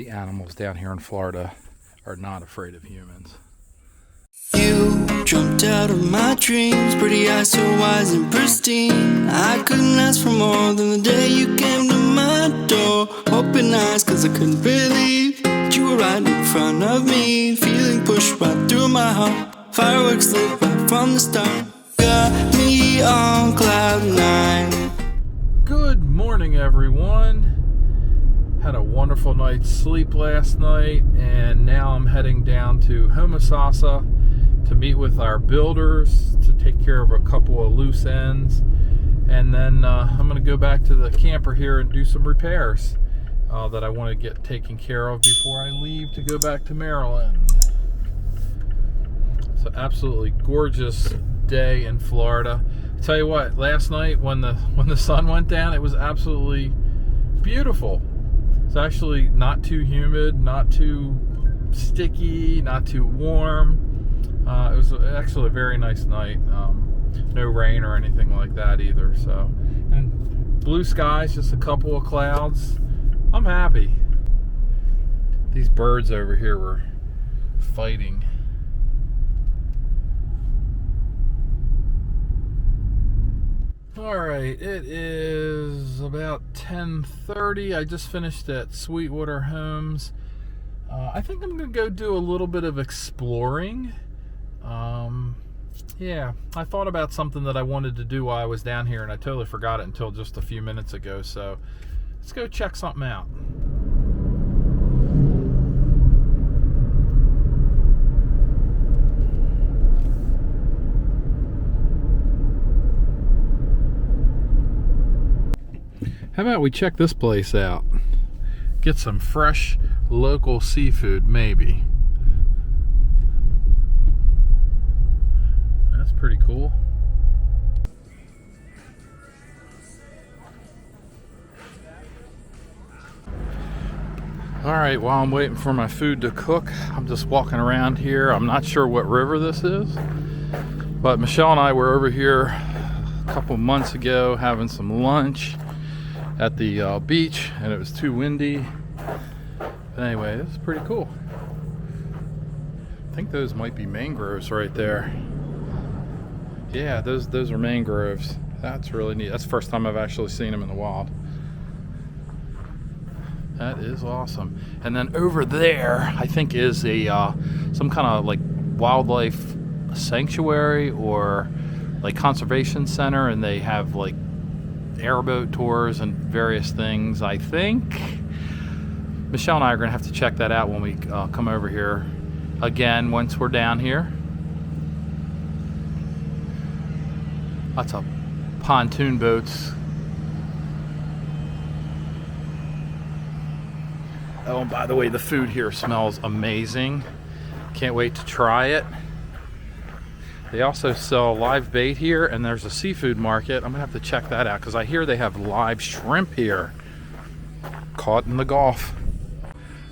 the animals down here in Florida are not afraid of humans. You jumped out of my dreams, pretty eyes so wise and pristine. I couldn't ask for more than the day you came to my door. Open eyes cause I couldn't believe that you were right in front of me. Feeling pushed right through my heart, fireworks lit right from the start. Got me on cloud nine. Good morning, everyone. Had a wonderful night's sleep last night, and now I'm heading down to Homosassa to meet with our builders to take care of a couple of loose ends, and then I'm going to go back to the camper here and do some repairs that I want to get taken care of before I leave to go back to Maryland. It's an absolutely gorgeous day in Florida. I tell you what, last night when the sun went down, it was absolutely beautiful. It's actually not too humid, not too sticky, not too warm. It was actually a very nice night. No rain or anything like that either. So, and blue skies, just a couple of clouds. I'm happy. These birds over here were fighting. Alright, it is about 10:30. I just finished at Sweetwater Homes. I think I'm going to go do a little bit of exploring. Yeah, I thought about something that I wanted to do while I was down here, and I totally forgot it until just a few minutes ago. So let's go check something out. How about we check this place out? Get some fresh local seafood, maybe. That's pretty cool. Alright, while I'm waiting for my food to cook, I'm just walking around here. I'm not sure what river this is, but Michelle and I were over here a couple months ago having some lunch at the beach, and it was too windy. But anyway, this is pretty cool. I think those might be mangroves right there. Yeah, those are mangroves. That's really neat. That's the first time I've actually seen them in the wild. That is awesome. And then over there, I think is a some kind of like wildlife sanctuary or like conservation center, and they have like airboat tours and various things. I think Michelle and I are going to have to check that out when we come over here again once we're down here. Lots of pontoon boats. Oh, and by the way, the food here smells amazing. Can't wait to try it. They also sell live bait here, and there's a seafood market. I'm gonna have to check that out because I hear they have live shrimp here. Caught in the Gulf.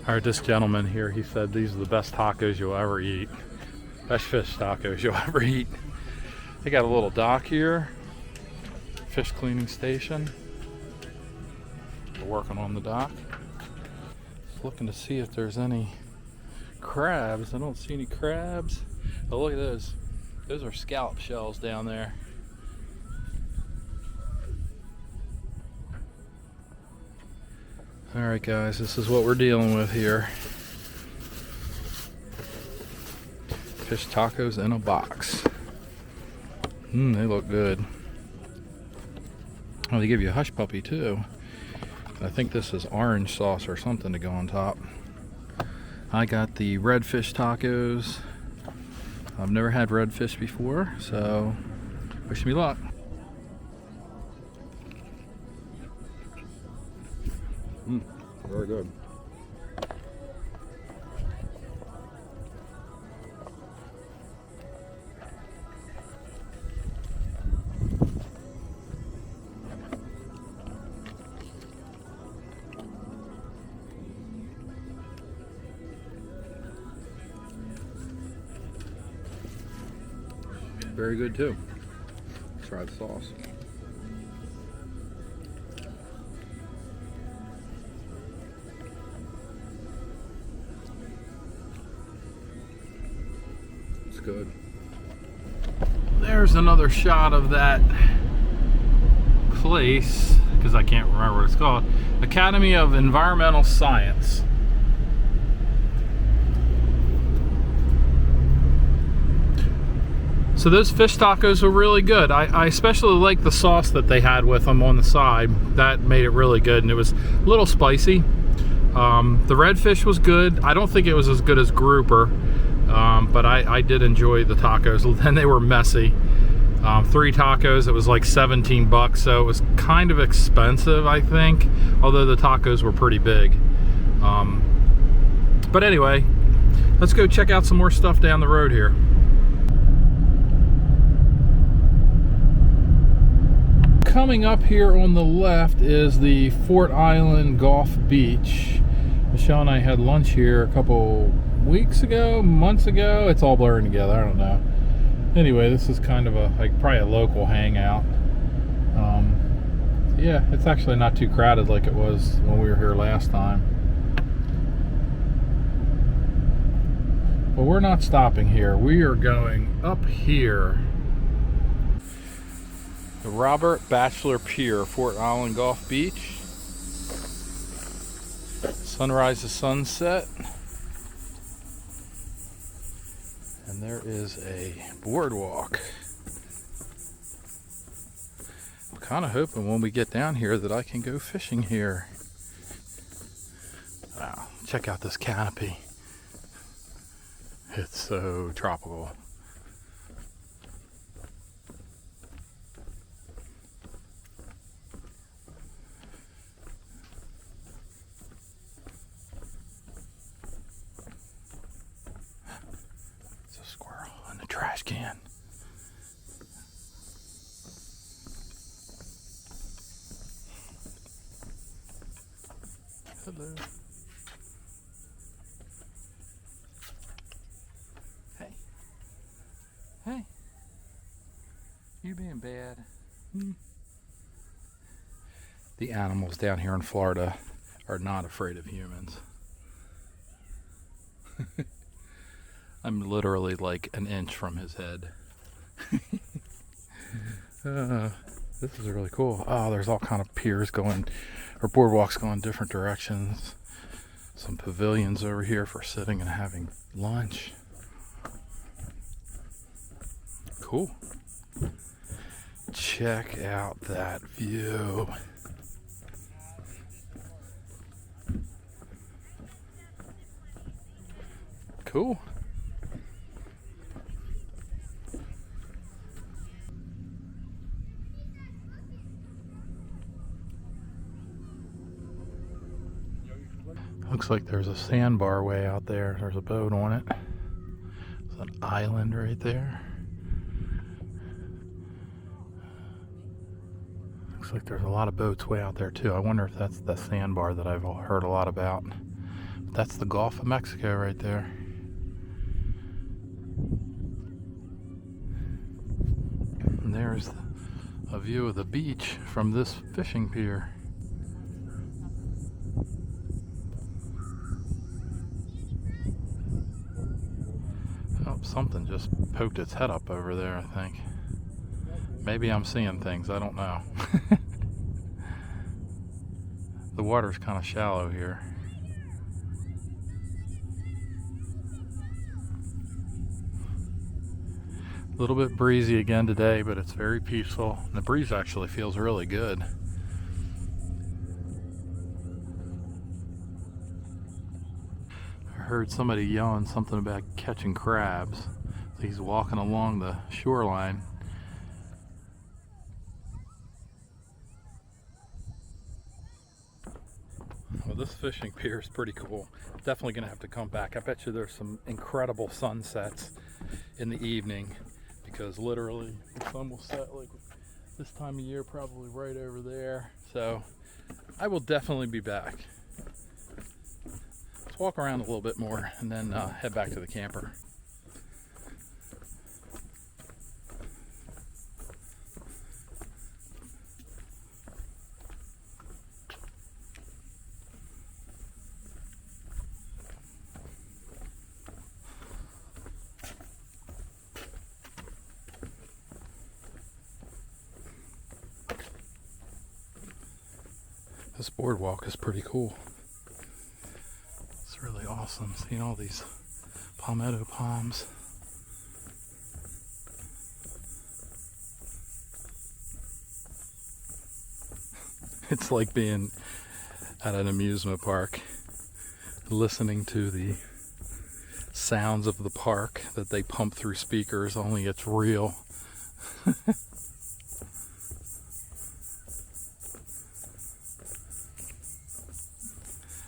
All right, this gentleman here, he said these are the best tacos you'll ever eat. Best fish tacos you'll ever eat. They got a little dock here. Fish cleaning station. We're working on the dock. Just looking to see if there's any crabs. I don't see any crabs. Oh, look at those. Those are scallop shells down there. Alright guys, this is what we're dealing with here. Fish tacos in a box. They look good. Oh, they give you a hush puppy too. I think this is orange sauce or something to go on top. I got the red fish tacos. I've never had redfish before, so wish me luck. Very good. Very good too. Try the sauce. looks good. There's another shot of that place, because I can't remember what it's called. Academy of Environmental Science. So those fish tacos were really good. I especially like the sauce that they had with them on the side. That made it really good, and it was a little spicy. The redfish was good. I don't think it was as good as grouper, but I did enjoy the tacos. Then they were messy. 3 tacos, it was like 17 bucks, so it was kind of expensive, I think, although the tacos were pretty big. But anyway, let's go check out some more stuff down the road here. Coming up here on the left is the Fort Island Golf Beach. Michelle and I had lunch here a couple weeks ago, months ago. It's all blurring together, I don't know. Anyway, this is kind of probably a local hangout. Yeah, it's actually not too crowded like it was when we were here last time. But we're not stopping here. We are going up here. The Robert Batchelor Pier, Fort Island Golf Beach. Sunrise to sunset. And there is a boardwalk. I'm kind of hoping when we get down here that I can go fishing here. Wow, check out this canopy. It's so tropical. Trash can. Hello. Hey. Hey. You being bad? The animals down here in Florida are not afraid of humans. I'm literally like an inch from his head. This is really cool. Oh, there's all kind of piers going, or boardwalks going different directions. Some pavilions over here for sitting and having lunch. Cool. Check out that view. Cool. Looks like there's a sandbar way out there. There's a boat on it. There's an island right there. Looks like there's a lot of boats way out there too. I wonder if that's the sandbar that I've heard a lot about. That's the Gulf of Mexico right there. And there's a view of the beach from this fishing pier. Oh, something just poked its head up over there, I think. Maybe I'm seeing things, I don't know. The water's kind of shallow here. A little bit breezy again today, but it's very peaceful. And the breeze actually feels really good. I heard somebody yelling something about catching crabs. He's walking along the shoreline. Well, this fishing pier is pretty cool. Definitely gonna have to come back. I bet you there's some incredible sunsets in the evening, because literally the sun will set like this time of year, probably right over there. So I will definitely be back. Let's walk around a little bit more and then head back to the camper. This boardwalk is pretty cool. It's really awesome seeing all these palmetto palms. It's like being at an amusement park, listening to the sounds of the park that they pump through speakers, only it's real.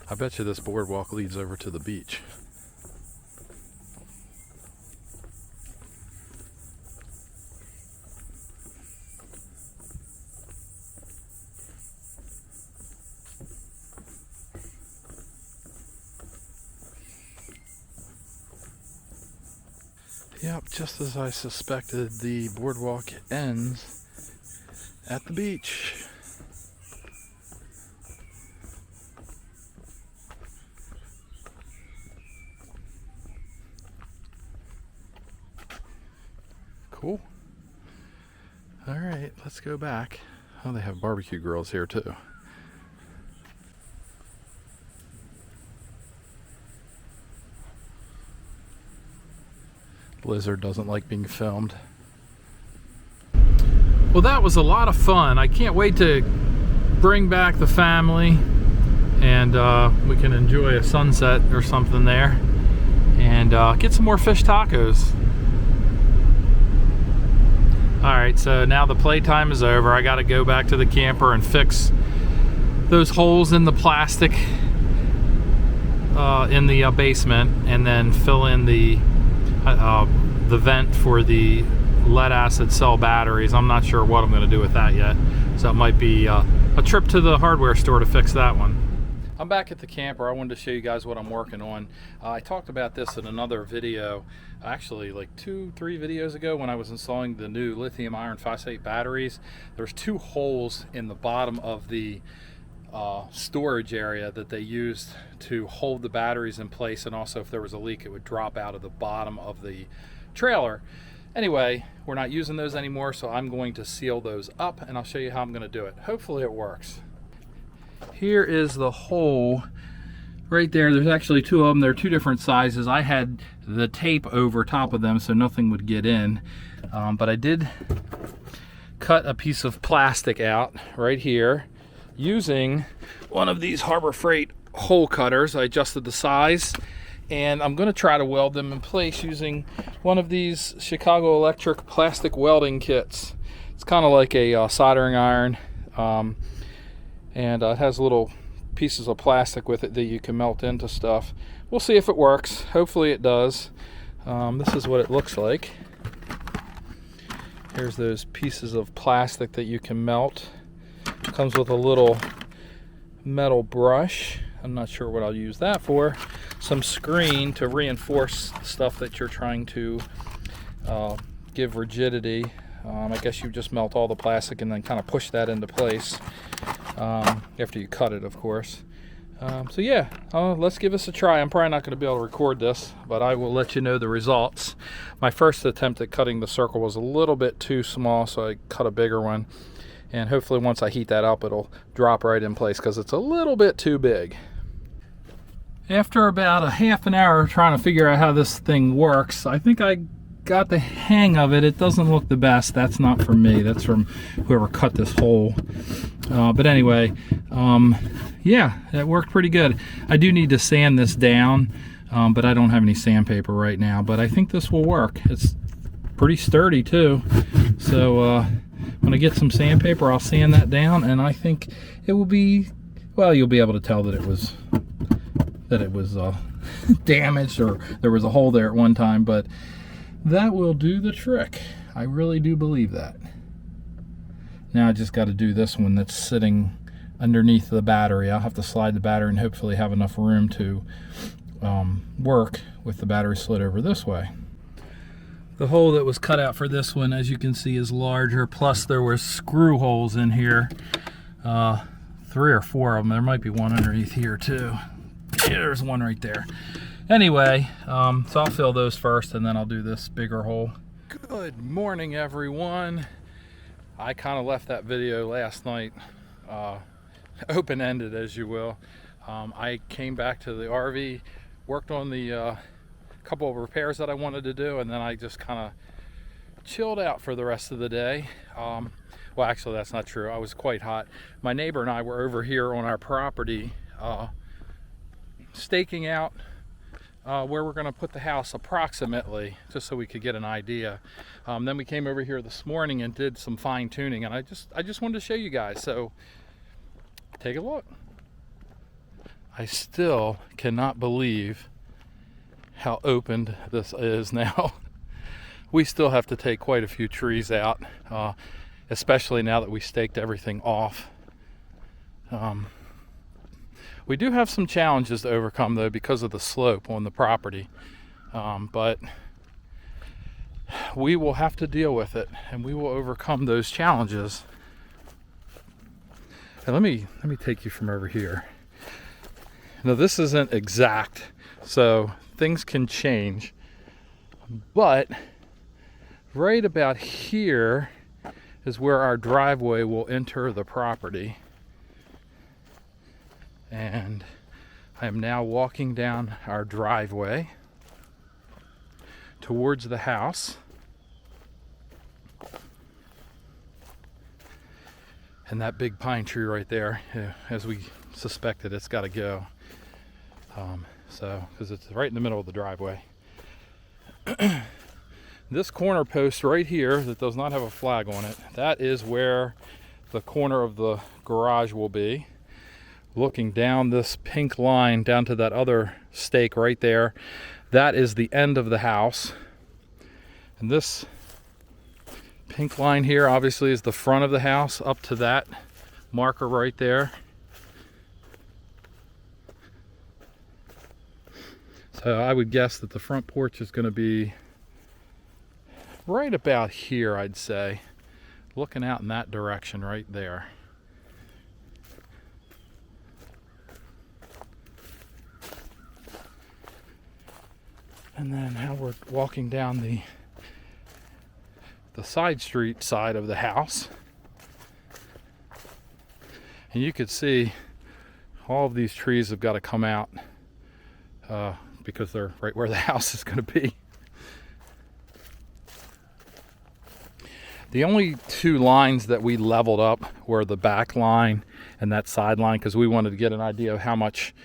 I bet you this boardwalk leads over to the beach. Yep, just as I suspected, the boardwalk ends at the beach. Cool. All right, let's go back. Oh, they have barbecue grills here too. Blizzard doesn't like being filmed. Well, that was a lot of fun. I can't wait to bring back the family and we can enjoy a sunset or something there and get some more fish tacos. Alright, so now the playtime is over. I got to go back to the camper and fix those holes in the plastic in the basement, and then fill in the vent for the lead acid cell batteries. I'm not sure what I'm going to do with that yet, so it might be a trip to the hardware store to fix that one. I'm back at the camper. I wanted to show you guys what I'm working on. I talked about this in another video, actually like 2-3 videos ago, when I was installing the new lithium iron phosphate batteries. There's 2 holes in the bottom of the storage area that they used to hold the batteries in place, and also if there was a leak it would drop out of the bottom of the trailer. Anyway, we're not using those anymore, so I'm going to seal those up and I'll show you how I'm going to do it. Hopefully it works. Here is the hole right there. There's actually 2 of them. They're 2 different sizes. I had the tape over top of them so nothing would get in, but I did cut a piece of plastic out right here using one of these Harbor Freight hole cutters. I adjusted the size, and I'm going to try to weld them in place using one of these Chicago Electric plastic welding kits. It's kind of like a soldering iron, and it has little pieces of plastic with it that you can melt into stuff. We'll see if it works. Hopefully it does. This is what it looks like. Here's those pieces of plastic that you can melt. It comes with a little metal brush. I'm not sure what I'll use that for. Some screen to reinforce stuff that you're trying to give rigidity. I guess you just melt all the plastic and then kind of push that into place after you cut it, of course. So yeah, let's give this a try. I'm probably not going to be able to record this, but I will let you know the results. My first attempt at cutting the circle was a little bit too small, so I cut a bigger one. And hopefully once I heat that up, it'll drop right in place because it's a little bit too big. After about a half an hour trying to figure out how this thing works, I think I got the hang of it. It doesn't look the best. That's not from me. That's from whoever cut this hole. But anyway, yeah, it worked pretty good. I do need to sand this down, but I don't have any sandpaper right now. But I think this will work. It's pretty sturdy too. So when I get some sandpaper, I'll sand that down, and I think it will be, well, you'll be able to tell that it was damaged, or there was a hole there at one time, but that will do the trick. I really do believe that. Now I just got to do this one that's sitting underneath the battery. I'll have to slide the battery and hopefully have enough room to work with the battery slid over this way. The hole that was cut out for this one, as you can see, is larger, plus there were screw holes in here. 3 or 4 of them. There might be one underneath here too. Yeah, there's one right there. Anyway, so I'll fill those first and then I'll do this bigger hole. Good morning, everyone. I kind of left that video last night open-ended, as you will. I came back to the RV, worked on the couple of repairs that I wanted to do, and then I just kind of chilled out for the rest of the day. Well, actually, that's not true. I was quite hot. My neighbor and I were over here on our property staking out where we're going to put the house approximately, just so we could get an idea. Then we came over here this morning and did some fine tuning, and I just wanted to show you guys. So take a look. I still cannot believe how opened this is now. We still have to take quite a few trees out, especially now that we staked everything off. We do have some challenges to overcome, though, because of the slope on the property, but we will have to deal with it, and we will overcome those challenges. And let me take you from over here. Now, this isn't exact, so things can change, but right about here is where our driveway will enter the property. And I am now walking down our driveway towards the house. And that big pine tree right there, as we suspected, it's got to go. Because it's right in the middle of the driveway. This corner post right here that does not have a flag on it, that is where the corner of the garage will be. Looking down this pink line down to that other stake right there, that is the end of the house. And this pink line here obviously is the front of the house up to that marker right there. So I would guess that the front porch is going to be right about here, I'd say, looking out in that direction right there. And then how we're walking down the side street side of the house, and you could see all of these trees have got to come out because they're right where the house is going to be. The only two lines that we leveled up were the back line and that side line, because we wanted to get an idea of how much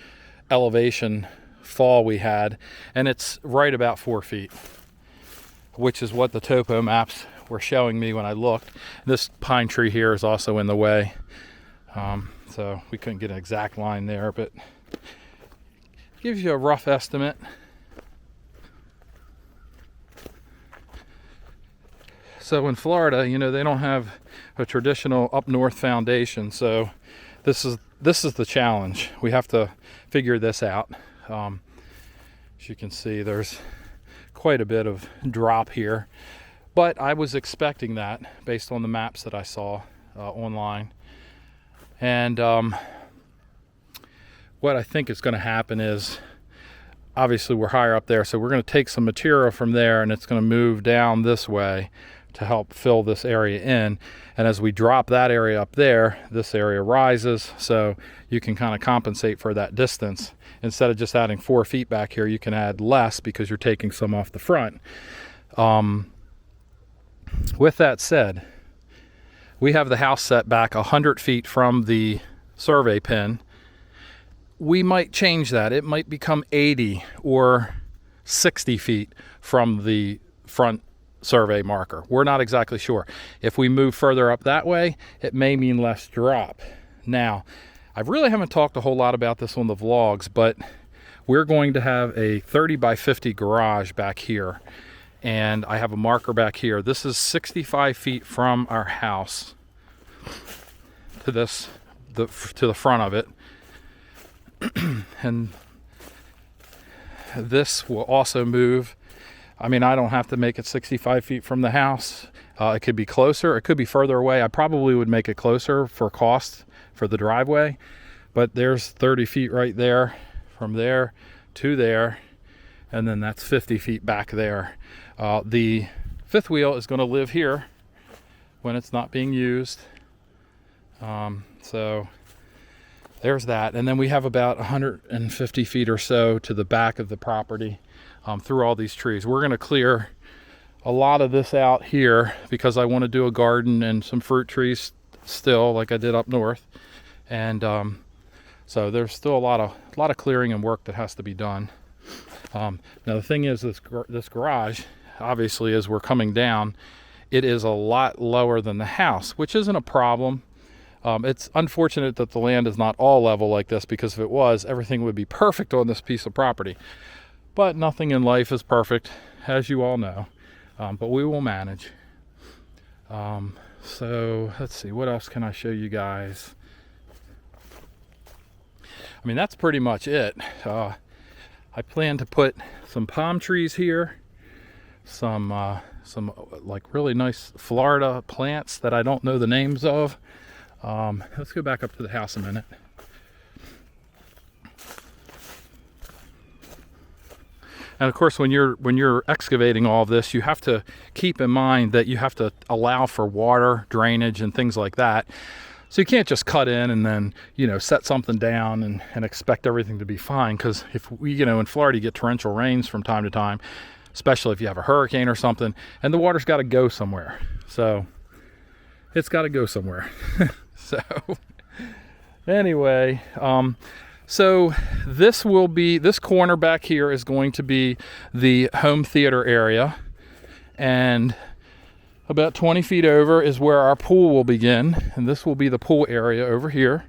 elevation fall we had, and it's right about 4 feet, which is what the topo maps were showing me when I looked. This pine tree here is also in the way, so we couldn't get an exact line there, but it gives you a rough estimate. So in Florida, you know, they don't have a traditional up north foundation, so this is the challenge. We have to figure this out. As you can see, there's quite a bit of drop here, but I was expecting that based on the maps that I saw online. And what I think is going to happen is, obviously we're higher up there, so we're going to take some material from there and it's going to move down this way to help fill this area in. And as we drop that area up there, this area rises, so you can kind of compensate for that distance. Instead of just adding 4 feet back here, you can add less because you're taking some off the front. With that said, we have the house set back 100 feet from the survey pin. We might change that. It might become 80 or 60 feet from the front survey marker. We're not exactly sure. If we move further up that way, it may mean less drop. Now, I really haven't talked a whole lot about this on the vlogs, but we're going to have a 30 by 50 garage back here, and I have a marker back here. This is 65 feet from our house to the front of it. And this will also move. I mean, I don't have to make it 65 feet from the house. It could be closer. It could be further away. I probably would make it closer for cost for the driveway. But there's 30 feet right there, from there to there. And then that's 50 feet back there. The fifth wheel is going to live here when it's not being used. So there's that. And then we have about 150 feet or so to the back of the property through all these trees. We're going to clear a lot of this out here because I want to do a garden and some fruit trees still, like I did up north. And so there's still a lot of clearing and work that has to be done. Now the thing is, this garage, obviously, as we're coming down, it is a lot lower than the house, which isn't a problem. It's unfortunate that the land is not all level like this, because if it was, everything would be perfect on this piece of property. But nothing in life is perfect, as you all know. But we will manage. So let's see, what else can I show you guys? I mean, that's pretty much it. I plan to put some palm trees here, some like really nice Florida plants that I don't know the names of. Let's go back up to the house a minute. And of course, when you're excavating all of this, you have to keep in mind that you have to allow for water, drainage, and things like that. So you can't just cut in and then, set something down and expect everything to be fine. Because if we, in Florida, you get torrential rains from time to time, especially if you have a hurricane or something, and the water's got to go somewhere. So it's got to go somewhere. So anyway, so this corner back here is going to be the home theater area, and about 20 feet over is where our pool will begin, and this will be the pool area over here.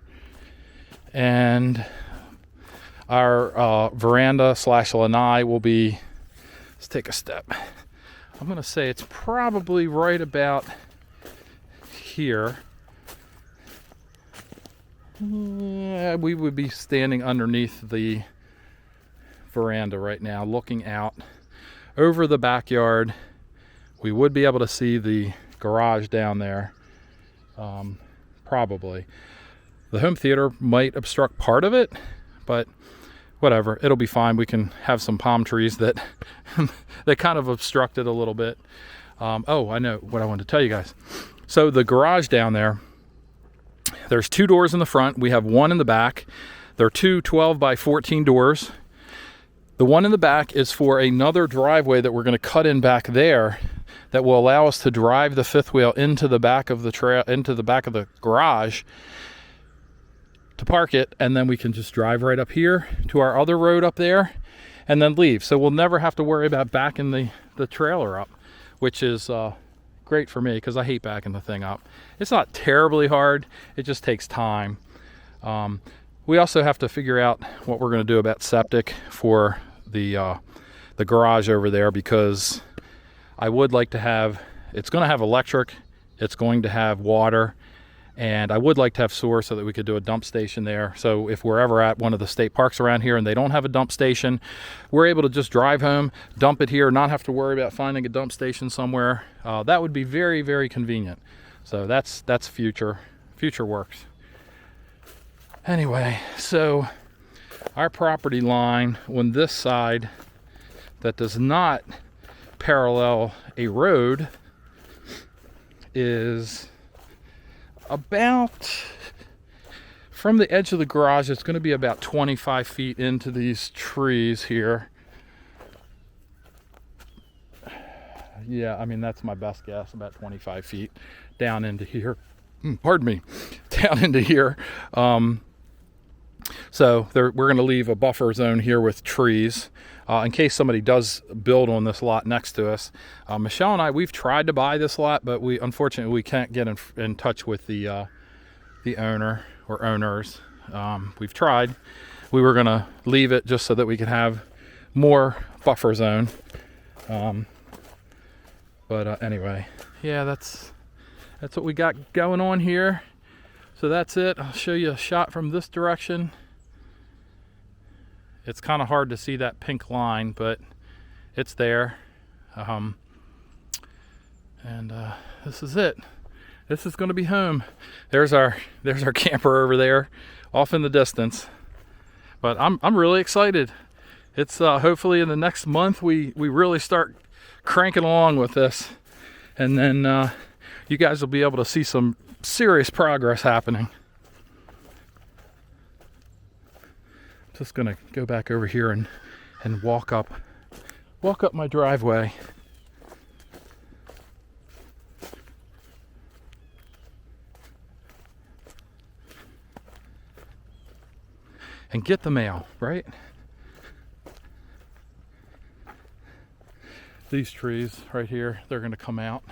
And our veranda / lanai will be, let's take a step. I'm going to say it's probably right about here. Yeah, we would be standing underneath the veranda right now, looking out over the backyard. We would be able to see the garage down there, probably. The home theater might obstruct part of it, but whatever, it'll be fine. We can have some palm trees that that kind of obstruct it a little bit. Oh, I know what I wanted to tell you guys. So the garage down there, there's 2 doors in the front. We have 1 in the back. There are 2 12 by 14 doors. The one in the back is for another driveway that we're going to cut in back there that will allow us to drive the fifth wheel into the back of the garage to park it, and then we can just drive right up here to our other road up there and then leave. So we'll never have to worry about backing the trailer up, which is great for me because I hate backing the thing up. It's not terribly hard, it just takes time. We also have to figure out what we're going to do about septic for the garage over there, because I would like to have, it's going to have electric, it's going to have water, and I would like to have sewer so that we could do a dump station there. So if we're ever at one of the state parks around here and they don't have a dump station, we're able to just drive home, dump it here, not have to worry about finding a dump station somewhere. That would be very, very convenient. So that's future works. Anyway, so our property line on this side that does not parallel a road is about, from the edge of the garage, it's going to be about 25 feet into these trees here. Yeah, I mean, that's my best guess, about 25 feet down into here. Pardon me, down into here. So we're going to leave a buffer zone here with trees in case somebody does build on this lot next to us. Michelle and I, we've tried to buy this lot, but unfortunately we can't get in touch with the owner or owners. We've tried. We were going to leave it just so that we could have more buffer zone. But anyway, yeah, that's what we got going on here. So that's it. I'll show you a shot from this direction. It's kind of hard to see that pink line, but it's there. And this is it. This is going to be home. There's our camper over there, off in the distance. But I'm really excited. It's hopefully in the next month we really start cranking along with this, and then you guys will be able to see some serious progress happening. Just gonna go back over here and walk up my driveway. And get the mail, right? These trees right here, they're gonna come out.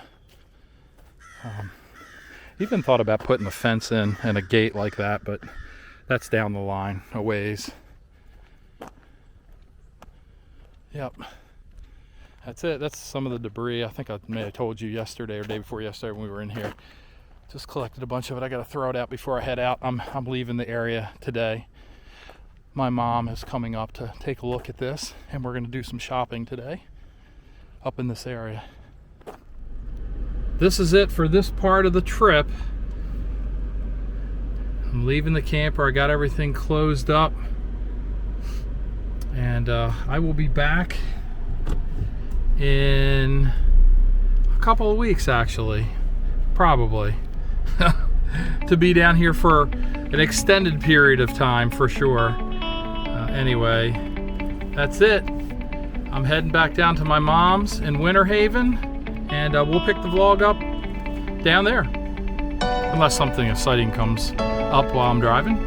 Even thought about putting a fence in and a gate like that, but that's down the line a ways. Yep. That's it. That's some of the debris. I think I may have told you yesterday or day before yesterday when we were in here. Just collected a bunch of it. I got to throw it out before I head out. I'm leaving the area today. My mom is coming up to take a look at this, and we're going to do some shopping today up in this area. This is it for this part of the trip. I'm leaving the camper. I got everything closed up, and I will be back in a couple of weeks, actually, probably, to be down here for an extended period of time for sure. Anyway, that's it. I'm heading back down to my mom's in Winter Haven, and we'll pick the vlog up down there, unless something exciting comes up while I'm driving.